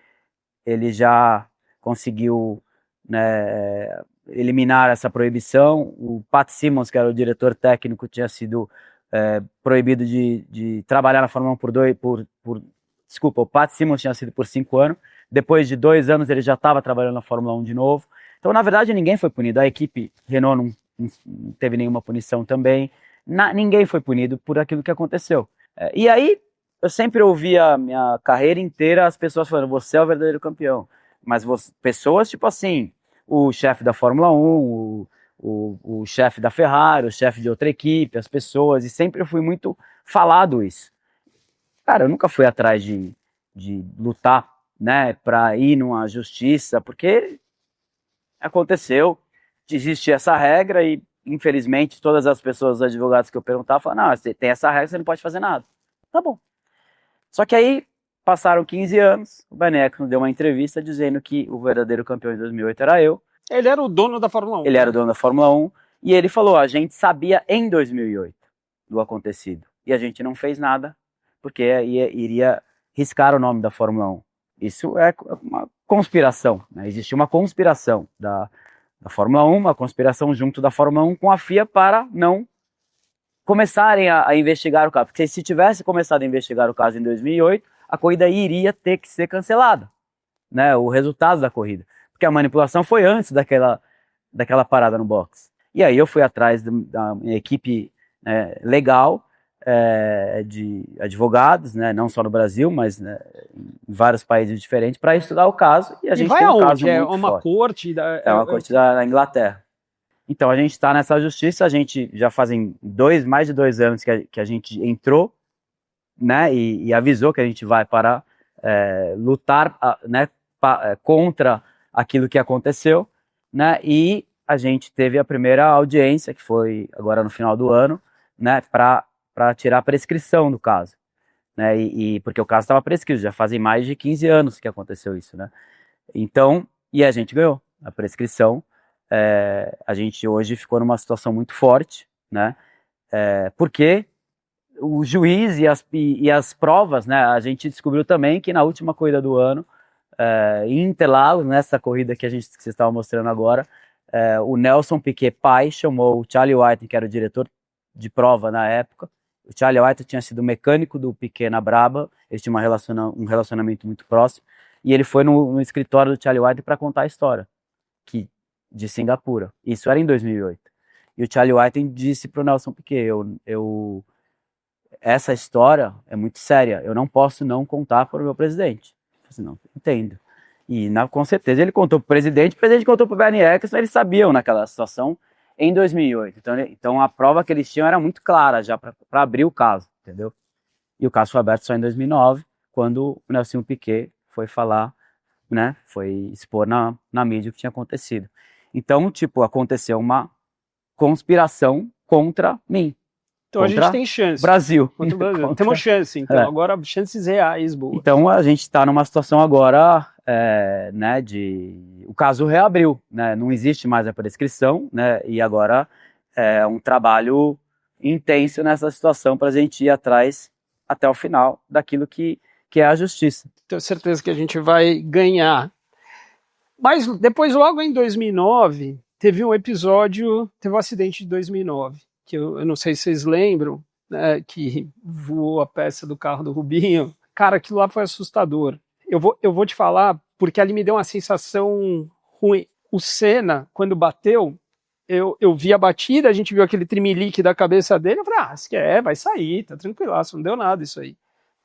já conseguiu, né, eliminar essa proibição. O Pat Simmons, que era o diretor técnico, tinha sido proibido de trabalhar na Fórmula 1 desculpa, o Pat Simmons tinha sido por 5 anos. Depois de 2 anos ele já estava trabalhando na Fórmula 1 de novo. Então, na verdade, ninguém foi punido. A equipe Renault não teve nenhuma punição também. Ninguém foi punido por aquilo que aconteceu. E aí, eu sempre ouvi a minha carreira inteira as pessoas falando, você é o verdadeiro campeão. Mas pessoas tipo assim, o chefe da Fórmula 1, o chefe da Ferrari, o chefe de outra equipe, as pessoas, e sempre fui muito falado isso. Cara, eu nunca fui atrás de lutar, né, pra ir numa justiça, porque aconteceu, existe essa regra e, infelizmente, todas as pessoas, os advogados que eu perguntava, falaram, não, você tem essa regra, você não pode fazer nada. Tá bom. Só que aí, passaram 15 anos, o Bernie Ecclestone deu uma entrevista dizendo que o verdadeiro campeão de 2008 era eu. Ele era o dono da Fórmula 1. Ele era o dono da Fórmula 1, e ele falou, a gente sabia em 2008 do acontecido, e a gente não fez nada, porque iria riscar o nome da Fórmula 1. Isso é uma conspiração, né? Existe uma conspiração da Fórmula 1, uma conspiração junto da Fórmula 1 com a FIA para não começarem a investigar o caso, porque se tivesse começado a investigar o caso em 2008, a corrida iria ter que ser cancelada, né, o resultado da corrida, porque a manipulação foi antes daquela parada no box. E aí eu fui atrás da minha equipe legal, de advogados, né, não só no Brasil, mas, né, em vários países diferentes, para estudar o caso, e a gente tem um caso muito forte. Uma corte da Inglaterra. Então a gente está nessa justiça, a gente já fazem mais de 2 anos que a gente entrou, né, e avisou que a gente vai para lutar, né, contra aquilo que aconteceu, né, e a gente teve a primeira audiência, que foi agora no final do ano, né, para tirar a prescrição do caso, né, porque o caso estava prescrito, já fazem mais de 15 anos que aconteceu isso, né, então, e a gente ganhou a prescrição. A gente hoje ficou numa situação muito forte, né? Porque o juiz e as provas, né? A gente descobriu também que na última corrida do ano, em Interlagos, nessa corrida que vocês estavam mostrando agora, o Nelson Piquet pai chamou o Charlie White, que era o diretor de prova na época. O Charlie White tinha sido mecânico do Piquet na Brabham, eles tinham um relacionamento muito próximo, e ele foi no escritório do Charlie White para contar a história de Singapura. Isso era em 2008. E o Charlie White disse para o Nelson Piquet, essa história é muito séria, eu não posso não contar para o meu presidente. Eu falei, não, entendo. E com certeza ele contou para o presidente contou para o Bernie Ecclestone, eles sabiam naquela situação em 2008. Então a prova que eles tinham era muito clara já para abrir o caso, entendeu? E o caso foi aberto só em 2009, quando o Nelson Piquet foi falar, né, foi expor na mídia o que tinha acontecido. Então, aconteceu uma conspiração contra mim. Então a gente tem chance. Brasil. Contra o Brasil. Temos chance, então. Agora, chances reais, boas. Então a gente está numa situação agora, né, o caso reabriu, né, não existe mais a prescrição, né, e agora é um trabalho intenso nessa situação para a gente ir atrás até o final daquilo que é a justiça. Tenho certeza que a gente vai ganhar. Mas depois, logo em 2009, teve um episódio, teve um acidente de 2009, que eu não sei se vocês lembram, né, que voou a peça do carro do Rubinho. Cara, aquilo lá foi assustador. Eu vou te falar, porque ali me deu uma sensação ruim. O Senna, quando bateu, eu vi a batida, a gente viu aquele trimelique da cabeça dele, eu falei, vai sair, tá tranquilaço, não deu nada isso aí.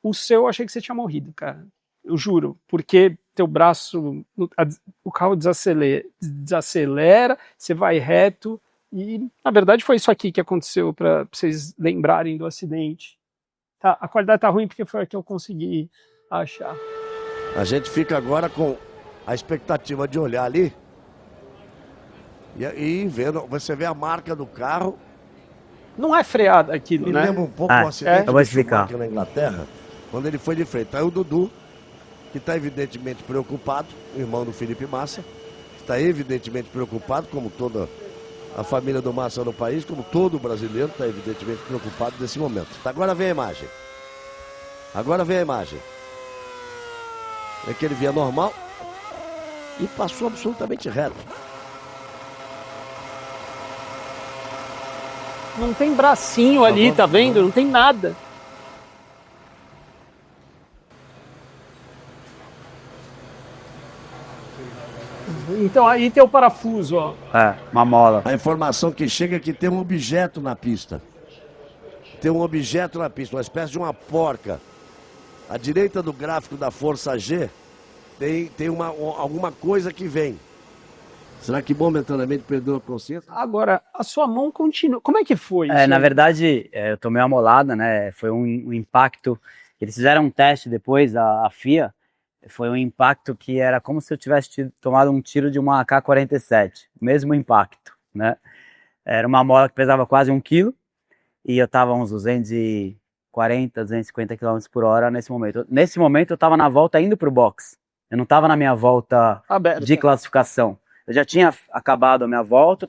O seu, eu achei que você tinha morrido, cara. Eu juro, porque teu braço, o carro desacelera, você vai reto, e na verdade foi isso aqui que aconteceu, para vocês lembrarem do acidente. Tá, a qualidade tá ruim porque foi a que eu consegui achar. A gente fica agora com a expectativa de olhar ali e vendo, você vê a marca do carro. Não é freada aquilo, Me né? lembra um pouco o acidente eu vou explicar. aqui na Inglaterra, quando ele foi de frente. Aí o Dudu, que está evidentemente preocupado, o irmão do Felipe Massa, está evidentemente preocupado, como toda a família do Massa no país, como todo brasileiro está evidentemente preocupado nesse momento. Agora vem a imagem. Agora vem a imagem. É que ele via normal e passou absolutamente reto. Não tem bracinho ali, tá vendo? Não tem nada. Então aí tem o parafuso, ó. Uma mola. A informação que chega é que tem um objeto na pista. Tem um objeto na pista, uma espécie de uma porca. À direita do gráfico da força G, tem alguma coisa que vem. Será que momentaneamente perdeu a consciência? Agora, a sua mão continua. Como é que foi isso? Na verdade, eu tomei uma molada, né? Foi um impacto. Eles fizeram um teste depois, a FIA. Foi um impacto que era como se eu tivesse tomado um tiro de uma AK-47. Mesmo impacto, né? Era uma mola que pesava quase 1 quilo. E eu estava uns 240, 250 km por hora nesse momento. Nesse momento eu estava na volta indo para o box. Eu não estava na minha volta de classificação. Eu já tinha acabado a minha volta,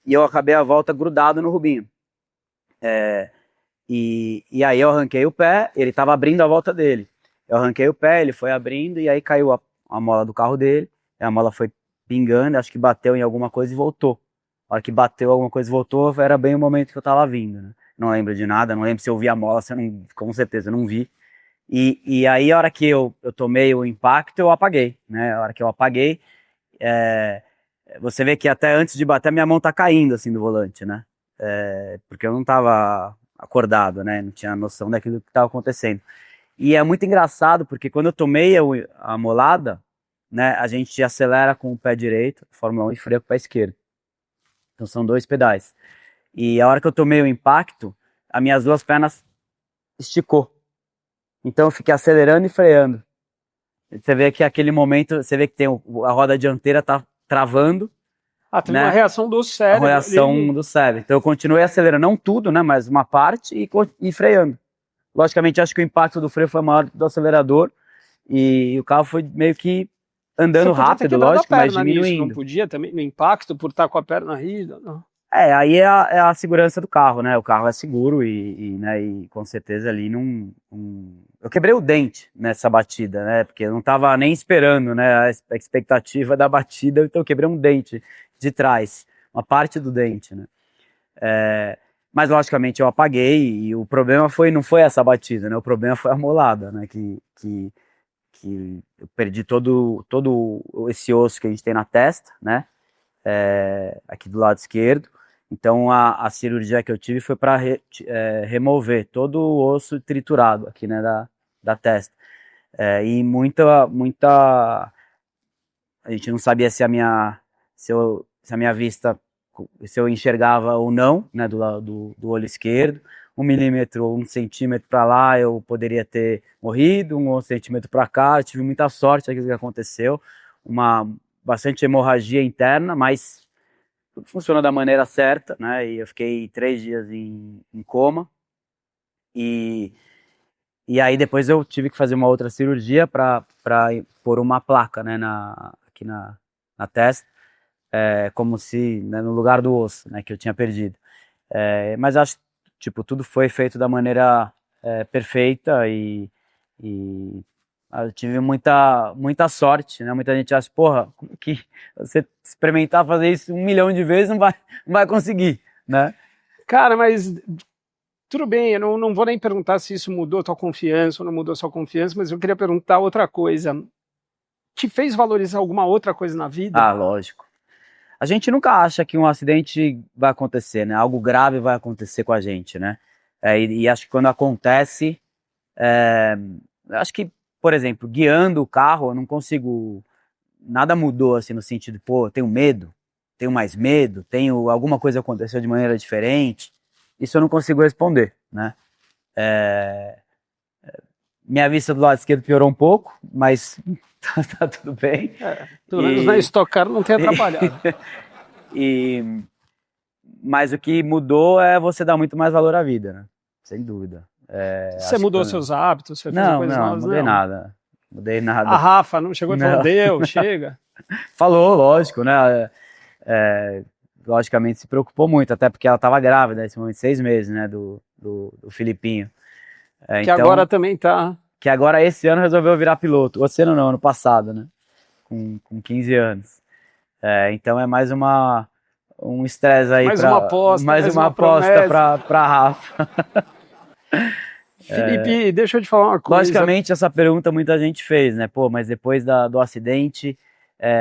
e eu acabei a volta grudado no Rubinho. E aí eu arranquei o pé, ele estava abrindo a volta dele. Eu arranquei o pé, ele foi abrindo, e aí caiu a mola do carro dele. A mola foi pingando, acho que bateu em alguma coisa e voltou. A hora que bateu alguma coisa e voltou, era bem o momento que eu estava vindo, né? Não lembro de nada, não lembro se eu vi a mola, com certeza eu não vi. E aí a hora que eu tomei o impacto, eu apaguei, né? A hora que eu apaguei, você vê que até antes de bater, minha mão tá caindo assim do volante, né? Porque eu não tava acordado, né? Não tinha noção daquilo que estava acontecendo. E é muito engraçado, porque quando eu tomei a molada, né, a gente acelera com o pé direito, Fórmula 1, e freia com o pé esquerdo. Então são 2 pedais. E a hora que eu tomei o impacto, as minhas 2 pernas esticou. Então eu fiquei acelerando e freando. Você vê que aquele momento, você vê que tem a roda dianteira tá travando. Tem uma reação do cérebro. A reação do cérebro. Então eu continuei acelerando, não tudo, né, mas uma parte e freando. Logicamente, acho que o impacto do freio foi maior do acelerador e o carro foi meio que andando rápido, lógico, mas diminuindo. Não podia também, no impacto, por estar com a perna rígida? Não. Aí é a segurança do carro, né? O carro é seguro né, e com certeza ali não... Eu quebrei o dente nessa batida, né? Porque eu não estava nem esperando, né, a expectativa da batida, então eu quebrei um dente de trás, uma parte do dente, né? Mas logicamente eu apaguei e o problema não foi essa batida, né? O problema foi a molada, né? Que eu perdi todo esse osso que a gente tem na testa, né? Aqui do lado esquerdo. Então a cirurgia que eu tive foi para remover todo o osso triturado aqui, né, da testa. E muita a gente não sabia se a minha vista, se eu enxergava ou não, né, do olho esquerdo. 1 milímetro, 1 centímetro para lá eu poderia ter morrido, 1 centímetro para cá. Eu tive muita sorte daquilo que aconteceu, bastante hemorragia interna, mas tudo funcionou da maneira certa, né? E eu fiquei 3 dias em coma. E aí depois eu tive que fazer uma outra cirurgia para pôr uma placa, né, aqui na testa, como se, né, no lugar do osso, né, que eu tinha perdido. Mas acho que tudo foi feito da maneira perfeita e Eu tive muita sorte, né? Muita gente acha, porra, como que você experimentar fazer isso 1 milhão de vezes não vai conseguir, né? Cara, mas tudo bem, eu não vou nem perguntar se isso mudou tua confiança ou não mudou sua confiança, mas eu queria perguntar outra coisa. Te fez valorizar alguma outra coisa na vida? Ah, lógico. A gente nunca acha que um acidente vai acontecer, né? Algo grave vai acontecer com a gente, né? E acho que quando acontece, acho que, por exemplo, guiando o carro, eu não consigo, nada mudou assim no sentido, pô, eu tenho medo, tenho mais medo, alguma coisa aconteceu de maneira diferente. Isso eu não consigo responder, né? Minha vista do lado esquerdo piorou um pouco, mas tá tudo bem. Pelo menos na Stock Car não tem atrapalhado. Mas o que mudou é você dar muito mais valor à vida, né? Sem dúvida. Você mudou seus hábitos? Você fez coisas novas? Não, mudei nada. Mudei nada. A Rafa não chegou e falou, Deus, chega? Falou, lógico, né? Logicamente se preocupou muito, até porque ela estava grávida nesse momento, 6 meses, né? Do Filipinho. Que então, agora também tá... Que agora esse ano resolveu virar piloto. Esse ano não, ano passado, né? Com 15 anos. Então é mais um estresse aí. Mais uma aposta. Mais uma aposta pra Rafa. Felipe, deixa eu te falar uma coisa. Logicamente essa pergunta muita gente fez, né? Pô, mas depois do acidente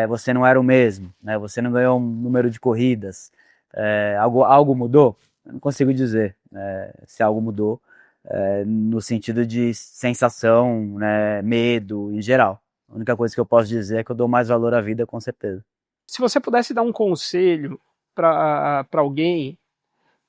você não era o mesmo, né? Você não ganhou um número de corridas. Algo mudou? Eu não consigo dizer se algo mudou. No sentido de sensação, né, medo em geral. A única coisa que eu posso dizer é que eu dou mais valor à vida, com certeza. Se você pudesse dar um conselho para alguém,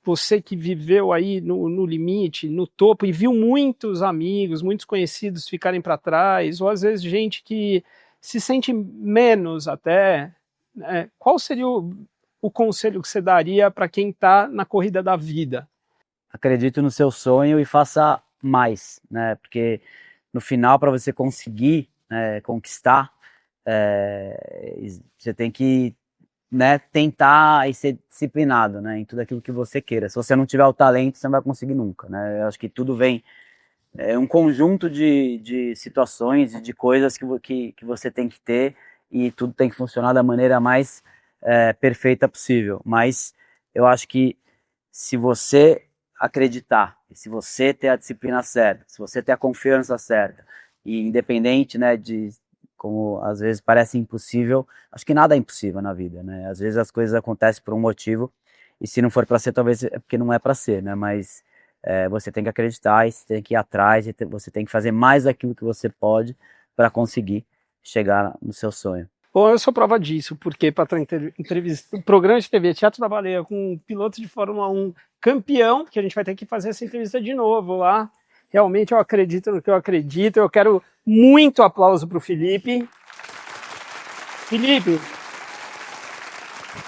você que viveu aí no limite, no topo, e viu muitos amigos, muitos conhecidos ficarem para trás, ou às vezes gente que se sente menos até, né, qual seria o conselho que você daria para quem está na corrida da vida? Acredite no seu sonho e faça mais, né? Porque no final, para você conseguir conquistar, você tem que, né, tentar e ser disciplinado, né, em tudo aquilo que você queira. Se você não tiver o talento, você não vai conseguir nunca, né? Eu acho que tudo vem um conjunto de situações e de coisas que você tem que ter, e tudo tem que funcionar da maneira mais perfeita possível. Mas eu acho que se você acreditar, se você ter a disciplina certa, se você ter a confiança certa, e independente, né, de como às vezes parece impossível, acho que nada é impossível na vida, né? Às vezes as coisas acontecem por um motivo, e se não for para ser, talvez é porque não é para ser, né? Mas você tem que acreditar, e você tem que ir atrás, e você tem que fazer mais daquilo que você pode para conseguir chegar no seu sonho. Bom, eu sou prova disso, porque para entrevista, o programa de TV Teatro da Baleia com um piloto de Fórmula 1 campeão, que a gente vai ter que fazer essa entrevista de novo lá. Realmente eu acredito no que eu acredito. Eu quero muito aplauso para o Felipe. Felipe.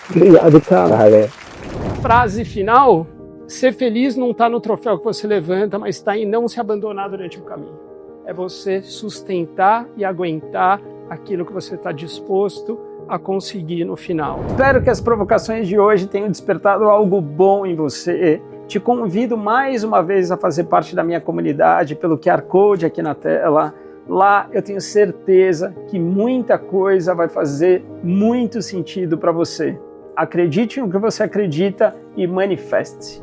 Obrigado, cara. Frase final: ser feliz não está no troféu que você levanta, mas está em não se abandonar durante o caminho. É você sustentar e aguentar aquilo que você está disposto a conseguir no final. Espero que as provocações de hoje tenham despertado algo bom em você. Te convido mais uma vez a fazer parte da minha comunidade pelo QR Code aqui na tela. Lá eu tenho certeza que muita coisa vai fazer muito sentido para você. Acredite no que você acredita e manifeste-se.